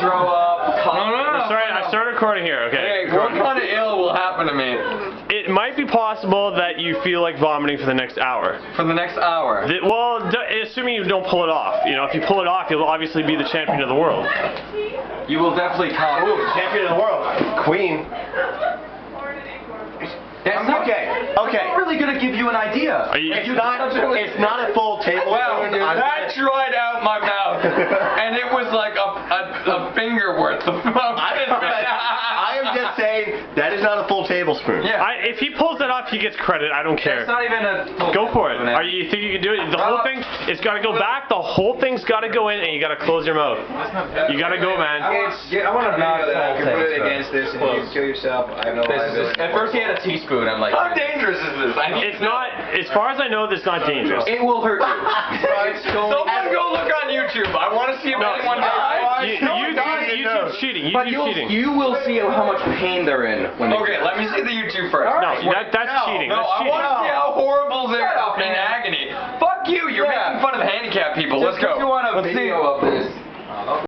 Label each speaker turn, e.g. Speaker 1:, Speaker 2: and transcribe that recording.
Speaker 1: throw up, cough.
Speaker 2: No. Sorry, I started recording here, okay?
Speaker 1: Hey, what kind of ill will happen to me?
Speaker 2: It might be possible that you feel like vomiting for the next hour.
Speaker 1: For the next hour?
Speaker 2: Well, assuming you don't pull it off. You know, if you pull it off, you'll obviously be the champion of the world.
Speaker 1: You will definitely cough.
Speaker 3: Ooh, champion of the world. Queen. Okay.
Speaker 4: I'm not really gonna give you an idea.
Speaker 3: It's not a full tablespoon.
Speaker 1: Well, that dried out my mouth, and it was like a finger worth of
Speaker 3: I am just saying that is not a full tablespoon.
Speaker 1: Yeah.
Speaker 2: If he pulls that off, he gets credit. I don't care.
Speaker 1: It's not even a full
Speaker 2: Go for it.
Speaker 1: tablespoon.
Speaker 2: You think you can do it? The whole thing, it's got to go back. The whole thing's got to go in, and you got to close your mouth. You got to go, man.
Speaker 5: I want to video that you can put it against this and you can kill yourself. I have no liability.
Speaker 1: At first he had a teaspoon. I'm like, how dangerous is this?
Speaker 2: It's not, as far as I know, it's not dangerous.
Speaker 5: It will hurt you.
Speaker 1: Someone go look on YouTube. I want to see if anyone dies.
Speaker 2: YouTube's cheating. YouTube's cheating.
Speaker 5: You will see how much pain they're in.
Speaker 1: Okay, let me see the YouTube first.
Speaker 2: No, that's cheating.
Speaker 1: No,
Speaker 2: That's
Speaker 1: I
Speaker 2: cheating.
Speaker 1: want to see how horrible they're in agony. Fuck you. You're making fun of handicapped people. Let's go.
Speaker 5: You want a video of this.